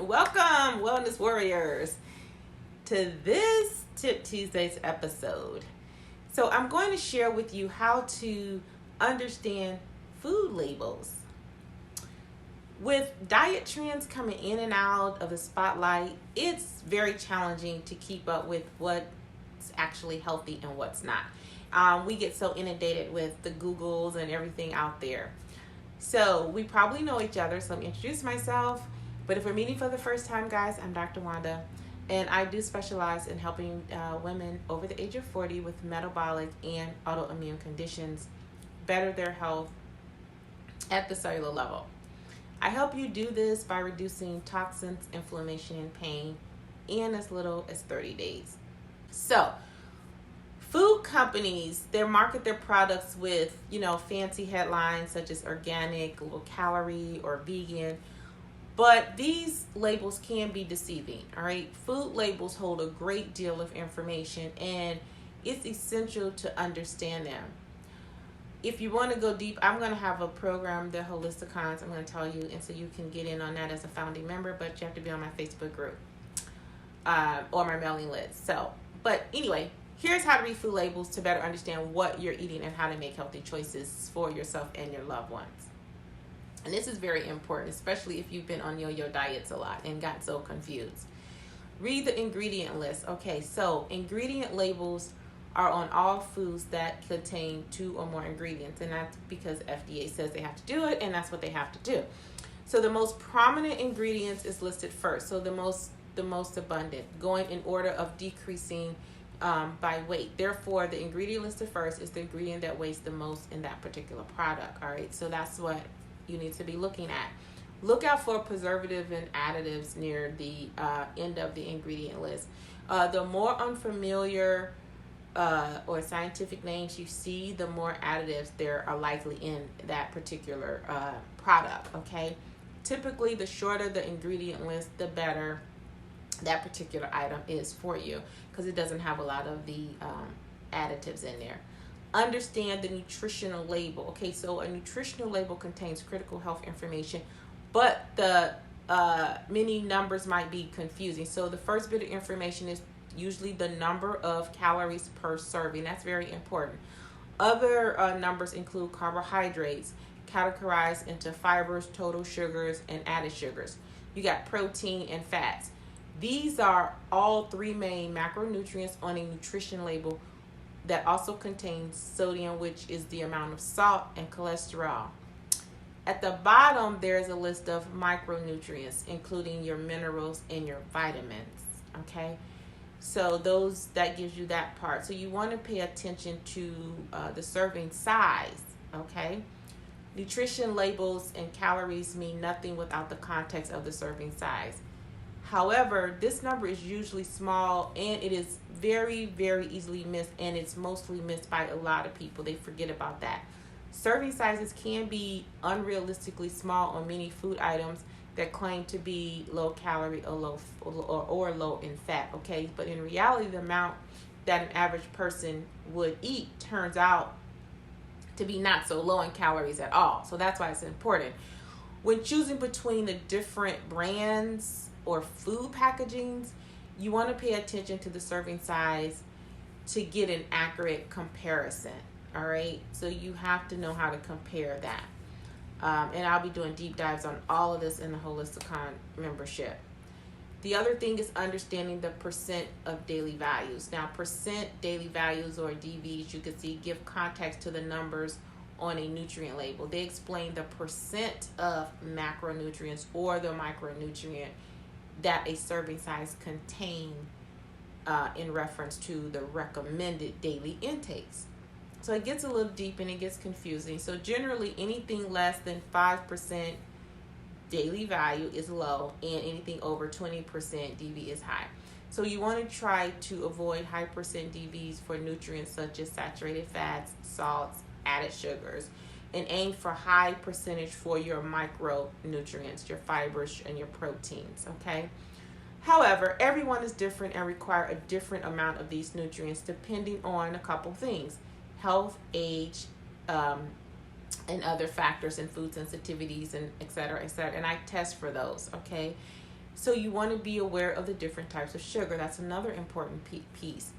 Welcome, Wellness Warriors, to this Tip Tuesdays episode. So, I'm going to share with you how to understand food labels. With diet trends coming in and out of the spotlight, it's very challenging to keep up with what's actually healthy and what's not. We get so inundated with the Googles and everything out there. So we probably know each other, so let me introduce myself. But if we're meeting for the first time, guys, I'm Dr. Wanda, and I do specialize in helping women over the age of 40 with metabolic and autoimmune conditions better their health at the cellular level. I help you do this by reducing toxins, inflammation, and pain in as little as 30 days. So, food companies, they market their products with, fancy headlines such as organic, low calorie, or vegan. But these labels can be deceiving, all right? Food labels hold a great deal of information, and it's essential to understand them. If you want to go deep, I'm going to have a program, the Holisticons, I'm going to tell you, and so you can get in on that as a founding member, but you have to be on my Facebook group or my mailing list. But anyway, here's how to read food labels to better understand what you're eating and how to make healthy choices for yourself and your loved ones. And this is very important, especially if you've been on yo-yo diets a lot and got so confused. Read the ingredient list. Okay, so ingredient labels are on all foods that contain 2 or more ingredients, and that's because FDA says they have to do it, and that's what they have to do. So the most prominent ingredients is listed first, so the most abundant, going in order of decreasing by weight. Therefore, the ingredient listed first is the ingredient that weighs the most in that particular product. All right, so that's what you need to be looking at. Look out for preservative and additives near the end of the ingredient list. The more unfamiliar or scientific names you see, the more additives there are likely in that particular product. Okay, typically the shorter the ingredient list, the better that particular item is for you, because it doesn't have a lot of the additives in there. Understand the nutritional label. Okay, so a nutritional label contains critical health information, but the many numbers might be confusing. So the first bit of information is usually the number of calories per serving. That's very important. Other numbers include carbohydrates, categorized into fibers, total sugars, and added sugars. You got protein and fats. These are all 3 main macronutrients on a nutrition label that also contains sodium, which is the amount of salt, and cholesterol. At the bottom, there's a list of micronutrients, including your minerals and your vitamins. Okay, so that gives you that part. So you want to pay attention to the serving size. Okay, nutrition labels and calories mean nothing without the context of the serving size. However, this number is usually small, and it is very, very easily missed, and it's mostly missed by a lot of people. They forget about that. Serving sizes can be unrealistically small on many food items that claim to be low calorie or low in fat, okay? But in reality, the amount that an average person would eat turns out to be not so low in calories at all. So that's why it's important. When choosing between the different brands or food packagings, you want to pay attention to the serving size to get an accurate comparison. All right, so you have to know how to compare that. And I'll be doing deep dives on all of this in the Holisticon membership. The other thing is understanding the percent of daily values. Now, percent daily values, or DVs, you can see, give context to the numbers on a nutrient label. They explain the percent of macronutrients or the micronutrient that a serving size contain in reference to the recommended daily intakes. So it gets a little deep and it gets confusing. So generally, anything less than 5% daily value is low, and anything over 20% DV is high. So you want to try to avoid high percent DVs for nutrients such as saturated fats, salts, added sugars, and aim for high percentage for your micronutrients, your fibers, and your proteins, okay? However, everyone is different and require a different amount of these nutrients depending on a couple things: health, age, and other factors, and food sensitivities, and et cetera, et cetera. And I test for those, okay? So you want to be aware of the different types of sugar. That's another important piece.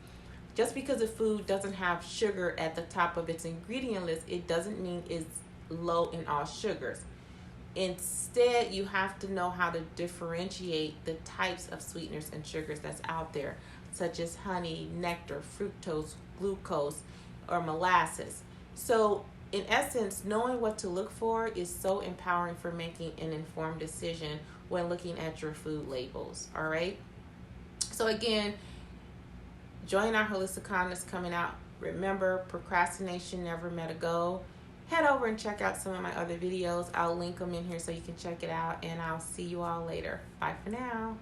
Just because a food doesn't have sugar at the top of its ingredient list, it doesn't mean it's low in all sugars. Instead, you have to know how to differentiate the types of sweeteners and sugars that's out there, such as honey, nectar, fructose, glucose, or molasses. So, in essence, knowing what to look for is so empowering for making an informed decision when looking at your food labels. All right. So, again, join our Holistic Kindness coming out. Remember, procrastination never met a goal. Head over and check out some of my other videos. I'll link them in here so you can check it out. And I'll see you all later. Bye for now.